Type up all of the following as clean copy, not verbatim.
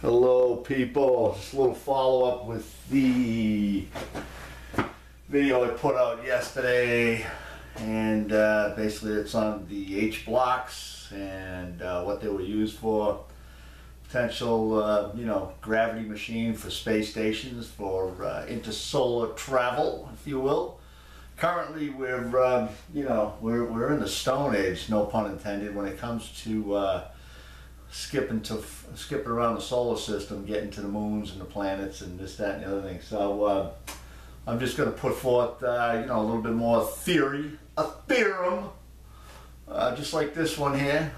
Hello people, just a little follow-up with the video I put out yesterday, and basically it's on the H blocks and what they were used for. Potential gravity machine for space stations for intersolar travel, if you will. Currently we're in the Stone Age, no pun intended, when it comes to skipping around the solar system, getting to the moons and the planets and this, that, and the other thing. So I'm just going to put forth a little bit more theory, a theorem, just like this one here.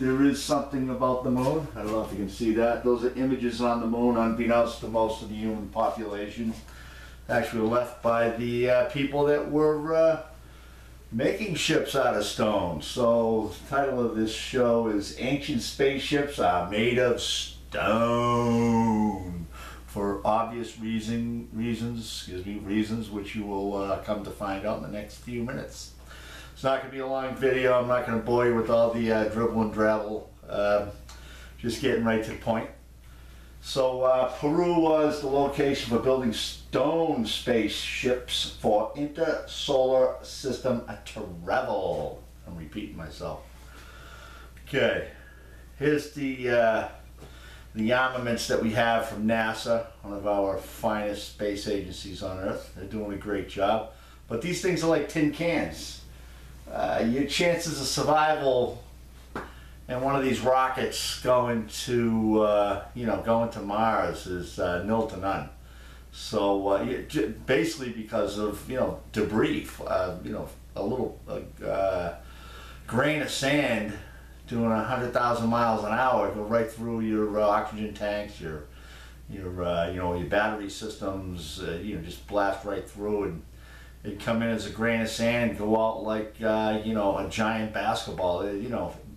There is something about the moon. I don't know if you can see that. Those are images on the moon, unbeknownst to most of the human population. Actually left by the people that were making ships out of stone. So the title of this show is Ancient Spaceships Are Made of Stone, for obvious reasons which you will come to find out in the next few minutes. It's not going to be a long video. I'm not going to bore you with all the dribble and drabble. Just getting right to the point. So Peru was the location for building stone spaceships for intersolar system travel. I'm repeating myself. Okay, here's the armaments that we have from NASA, one of our finest space agencies on Earth. They're doing a great job. But these things are like tin cans. Your chances of survival and one of these rockets going to Mars is nil to none. So basically because of debris, a little grain of sand doing 100,000 miles an hour go right through your oxygen tanks, your battery systems. Just blast right through, and it come in as a grain of sand, go out like a giant basketball.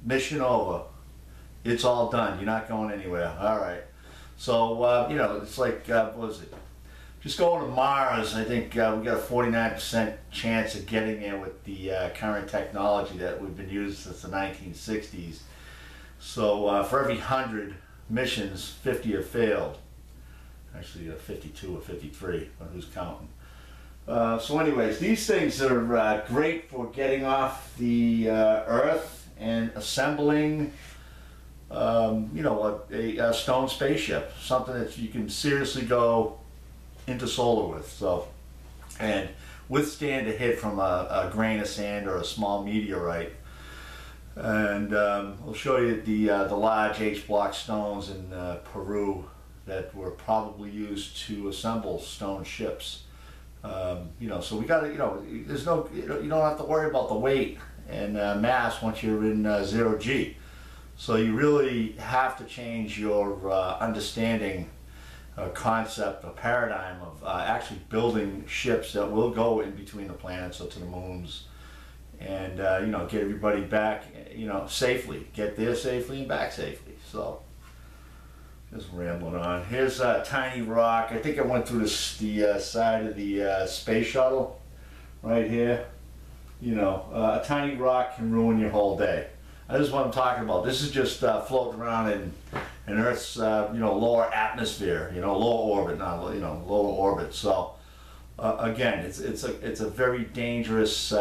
Mission over. It's all done. You're not going anywhere. All right. So it's like what was it? Just going to Mars. I think we got a 49% chance of getting there with the current technology that we've been using since the 1960s. So for every 100 missions, 50 have failed. Actually, 52 or 53. But who's counting? So anyways, these things are great for getting off the Earth and assembling, a stone spaceship, something that you can seriously go into solar with, so, and withstand a hit from a grain of sand or a small meteorite. And I'll show you the large H-block stones in Peru that were probably used to assemble stone ships. So we got to, there's no, you don't have to worry about the weight and mass once you're in 0G. So you really have to change your understanding, concept, or paradigm of actually building ships that will go in between the planets or to the moons, and get everybody back, safely, get there safely and back safely. So just rambling on. Here's a tiny rock. I think I went through the side of the space shuttle right here. A tiny rock can ruin your whole day. This is what I'm talking about. This is just floating around in Earth's lower atmosphere, lower orbit, not lower orbit. So again, it's a very dangerous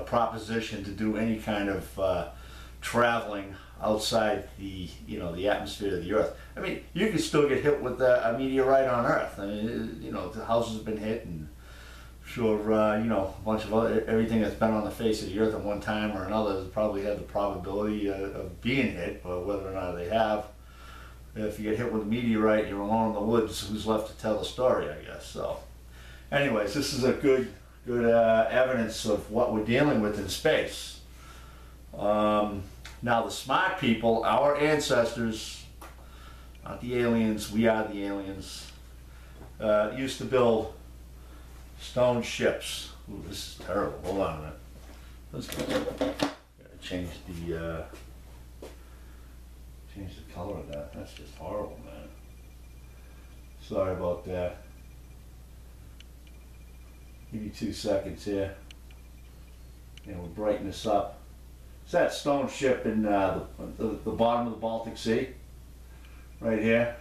proposition to do any kind of traveling outside the the atmosphere of the Earth. I mean, you can still get hit with a meteorite on Earth. I mean, the houses have been hit, and sure, a bunch of everything that's been on the face of the Earth at one time or another has probably had the probability of being hit, but whether or not they have, if you get hit with a meteorite, you're alone in the woods. Who's left to tell the story, I guess. So, anyways, this is a good evidence of what we're dealing with in space. Now, the smart people, our ancestors, not the aliens, we are the aliens, used to build stone ships. Ooh, this is terrible. Hold on a minute. Let's go. Gotta change the color of that. That's just horrible, man. Sorry about that. Give me 2 seconds here. And we'll brighten this up. It's that stone ship in the bottom of the Baltic Sea. right here.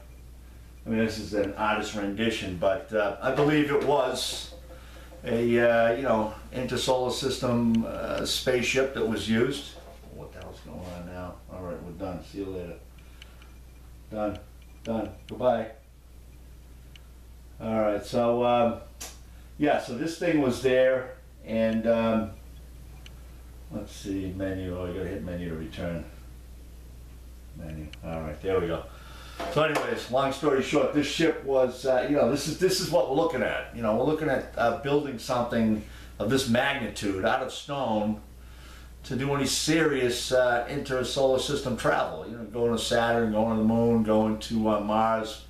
I mean, this is an artist rendition, but I believe it was a you know, intersolar system spaceship that was used. What the hell's going on now? All right, we're done. See you later. Done. Done. Goodbye. All right. So yeah. So this thing was there, and let's see, menu. Oh, I gotta hit menu to return. Menu. All right. There we go. So anyways, long story short, this ship was, you know, this is what we're looking at. You know, we're looking at building something of this magnitude out of stone to do any serious inter-solar system travel. You know, going to Saturn, going to the moon, going to Mars.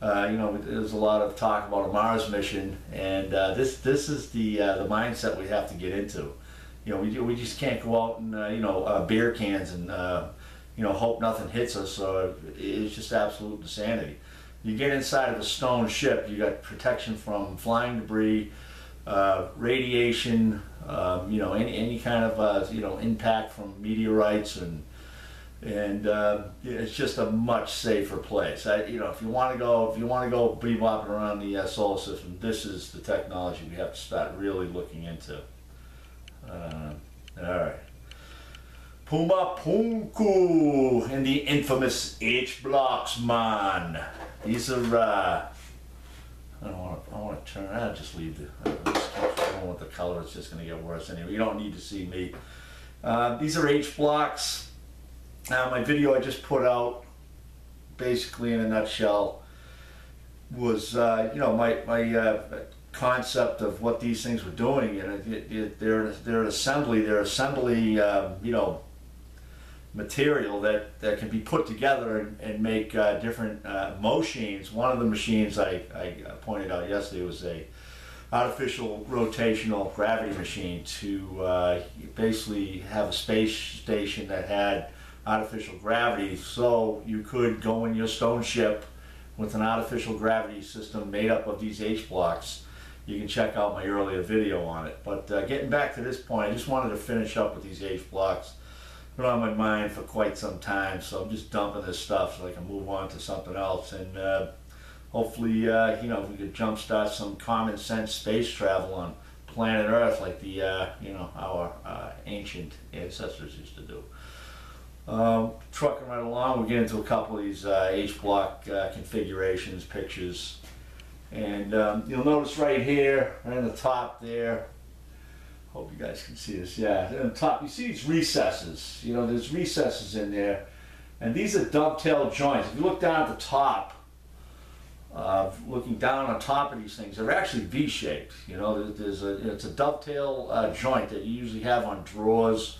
You know, there's a lot of talk about a Mars mission, and this is the mindset we have to get into. You know, we just can't go out and you know, beer cans and you know, hope nothing hits us. So it's just absolute insanity. You get inside of a stone ship, you got protection from flying debris, radiation, you know, any kind of you know, impact from meteorites, and it's just a much safer place. You know, if you want to go bebopping around the solar system, this is the technology we have to start really looking into. All right. Puma Punku and the infamous H blocks, man. These are I want to turn. I'll just leave the. I'm just going with the color. It's just going to get worse anyway. You don't need to see me. These are H blocks. My video I just put out, basically in a nutshell, was you know, my concept of what these things were doing, and they're assembly you know, material that can be put together and make different machines. One of the machines I pointed out yesterday was a artificial rotational gravity machine to basically have a space station that had artificial gravity, so you could go in your stone ship with an artificial gravity system made up of these H blocks. You can check out my earlier video on it. But getting back to this point, I just wanted to finish up with these H blocks. Been on my mind for quite some time, so I'm just dumping this stuff so I can move on to something else, and hopefully you know, we could jumpstart some common sense space travel on planet Earth like the you know, our ancient ancestors used to do. Trucking right along, we'll get into a couple of these H block configurations, pictures, and you'll notice right here, right on the top there, hope you guys can see this, yeah, on the top, you see these recesses. You know, there's recesses in there, and these are dovetail joints. If you look down at the top, looking down on top of these things, they're actually V-shaped. You know, it's a dovetail joint that you usually have on drawers,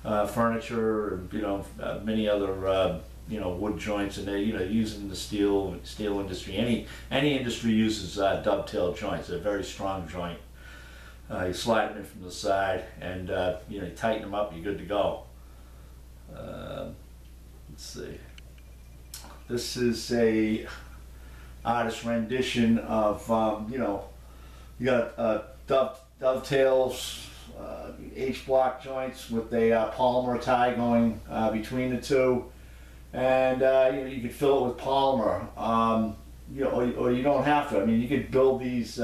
furniture, and you know, many other you know, wood joints, and they, you know, used in the steel industry. Any industry uses dovetail joints. They're a very strong joint. You slide them in from the side, and you know, you tighten them up, you're good to go. Let's see. This is a artist rendition of you know, you got dovetails, H block joints with a polymer tie going between the two, and you know, you could fill it with polymer. You know, or you don't have to. I mean, you could build these.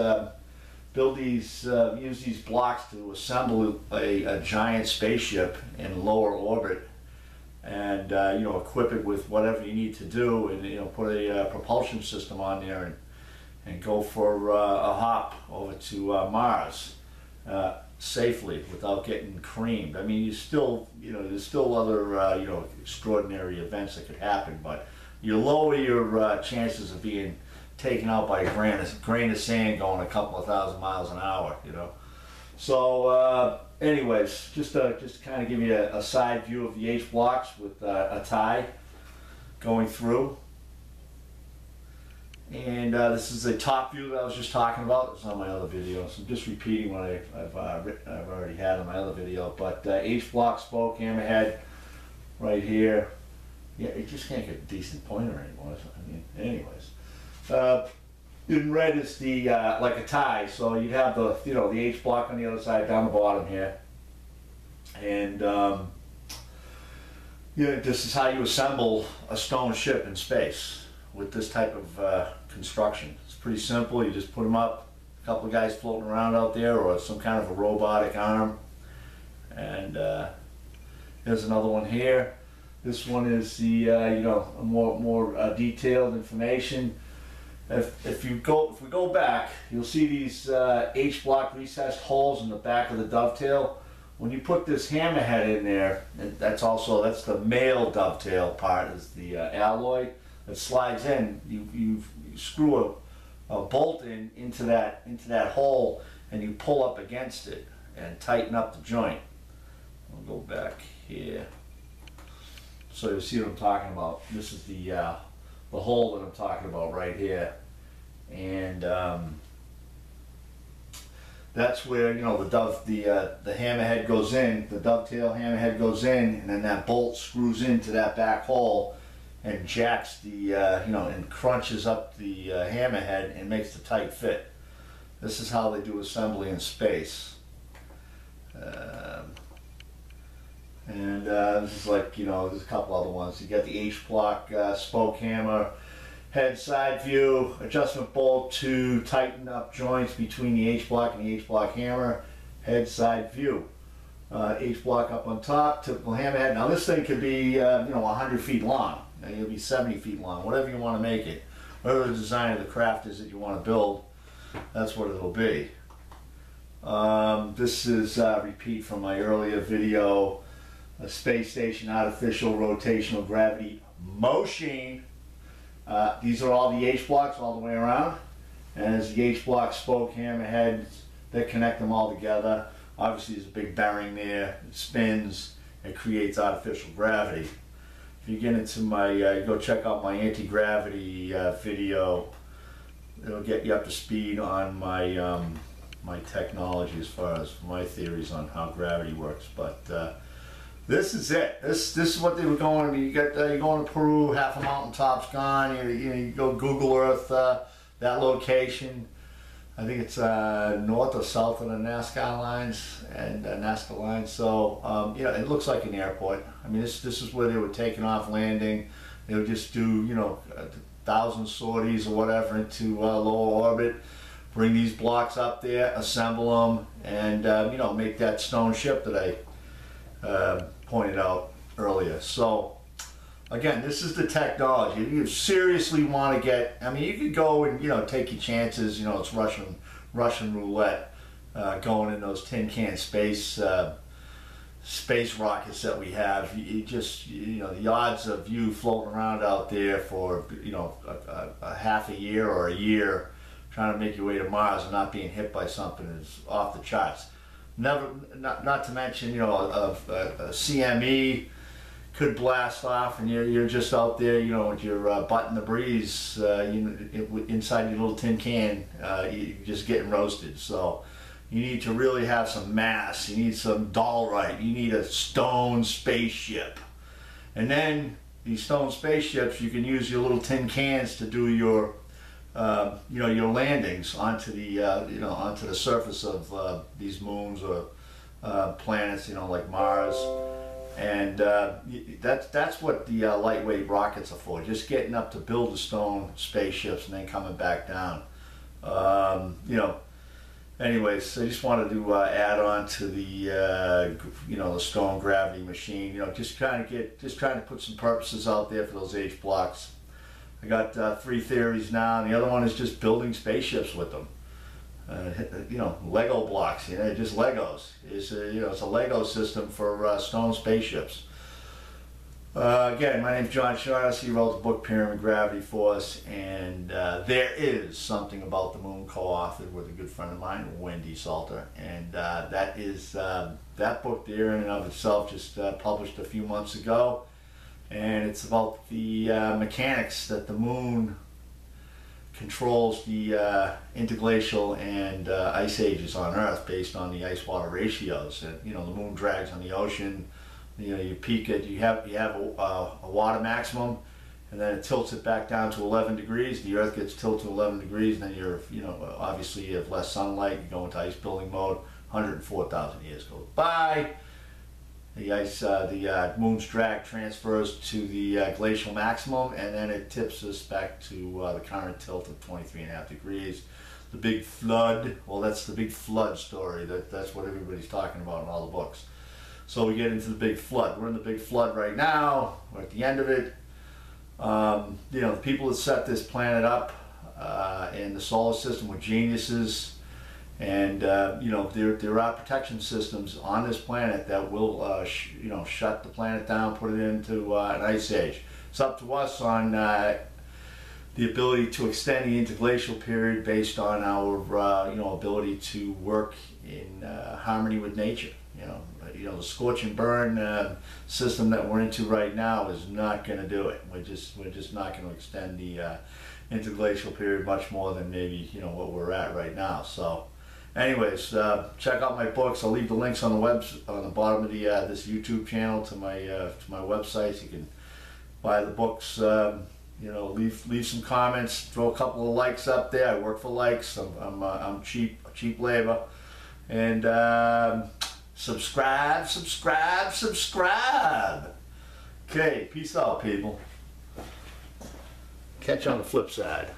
Use these blocks to assemble a giant spaceship in lower orbit, and you know, equip it with whatever you need to do, and you know, put a propulsion system on there, and go for a hop over to Mars safely without getting creamed. I mean, you still, you know, there's still other you know, extraordinary events that could happen, but you lower your chances of being taken out by a grain of sand going a couple of thousand miles an hour, you know. So anyways, just to kind of give you a side view of the H blocks with a tie going through. And this is the top view that I was just talking about. It's on my other video, so I'm just repeating what I've already had on my other video. But H block spoke, hammerhead right here. Yeah, you just can't get a decent pointer anymore. I mean, anyways. In red is the like a tie, so you'd have the, you know, the H block on the other side down the bottom here, and yeah, this is how you assemble a stone ship in space. with this type of construction. It's pretty simple. You just put them up, a couple of guys floating around out there, or some kind of a robotic arm. And here's another one here. This one is the you know, more detailed information. If we go back, you'll see these H-block recessed holes in the back of the dovetail. When you put this hammerhead in there, and that's the male dovetail part, is the alloy that slides in. You screw a bolt into that hole, and you pull up against it and tighten up the joint. I'll go back here so you'll see what I'm talking about. This is the hole that I'm talking about right here, and that's where, you know, the hammerhead goes in, the dovetail hammerhead goes in, and then that bolt screws into that back hole and jacks the you know, and crunches up the hammerhead and makes the tight fit. This is how they do assembly in space. This is like, you know, there's a couple other ones. You got the H-block spoke hammer, head side view, adjustment bolt to tighten up joints between the H-block and the H-block hammer, head side view. H-block up on top, typical hammerhead. Now this thing could be you know, 100 feet long. It'll be 70 feet long, whatever you want to make it. Whatever the design of the craft is that you want to build, that's what it'll be. This is a repeat from my earlier video, a space station artificial rotational gravity motion. These are all the H-blocks all the way around, and as the H-block spoke hammerheads that connect them all together, obviously there's a big bearing there, it spins, it creates artificial gravity. If you get into my, go check out my anti-gravity video, it'll get you up to speed on my my technology as far as my theories on how gravity works. But this is it. This is what they were going. I mean, you're going to Peru, half a mountaintop's gone. You go Google Earth that location. I think it's north or south of the Nazca lines and Nazca lines. So you know, it looks like an airport. I mean, this is where they were taking off, landing. They would just do, you know, 1,000 sorties or whatever into lower orbit. Bring these blocks up there, assemble them, and you know, make that stone ship that I pointed out earlier. So again, this is the technology. If you seriously want to get, I mean, you could go and, you know, take your chances. You know, it's Russian roulette going in those tin can space rockets that we have. You know, the odds of you floating around out there for, you know, a half a year or a year trying to make your way to Mars and not being hit by something is off the charts. Not to mention, you know, a CME could blast off, and you're just out there, you know, with your butt in the breeze, inside your little tin can, you're just getting roasted. So you need to really have some mass. You need some dollrite. You need a stone spaceship, and then these stone spaceships, you can use your little tin cans to do your you know, your landings onto the you know, onto the surface of these moons or planets, you know, like Mars. And that's what the lightweight rockets are for, just getting up to build the stone spaceships and then coming back down. You know, anyways, I just wanted to add on to the you know, the stone gravity machine. You know, just trying to put some purposes out there for those H blocks. I got 3 theories now, and the other one is just building spaceships with them. You know, Lego blocks, you know, just Legos. It's you know, it's a Lego system for stone spaceships. Again, my name's John Shaughnessy. He wrote the book Pyramid Gravity for us, and There Is Something About the Moon, co-authored with a good friend of mine, Wendy Salter, and that is that book there in and of itself, just published a few months ago, and it's about the mechanics that the moon controls the interglacial and ice ages on Earth based on the ice-water ratios. And you know, the moon drags on the ocean. You know, you peak it. You have a water maximum, and then it tilts it back down to 11 degrees. The Earth gets tilted to 11 degrees, and then you know, obviously you have less sunlight. You go into ice building mode. 104,000 years go by, the moon's drag transfers to the glacial maximum, and then it tips us back to the current tilt of 23.5 degrees. The big flood, well, that's the big flood story. That's what everybody's talking about in all the books. So we get into the big flood. We're in the big flood right now. We're at the end of it. You know, the people that set this planet up in the solar system were geniuses. And you know, there are protection systems on this planet that will you know, shut the planet down, put it into an ice age. It's up to us on the ability to extend the interglacial period based on our you know, ability to work in harmony with nature. You know, the scorch and burn system that we're into right now is not going to do it. We're just not going to extend the interglacial period much more than maybe, you know, what we're at right now. So anyways, check out my books. I'll leave the links on the bottom of the this YouTube channel to my website. You can buy the books. You know, leave some comments, throw a couple of likes up there. I work for likes. I'm cheap labor, and subscribe. Okay, peace out, people. Catch you on the flip side.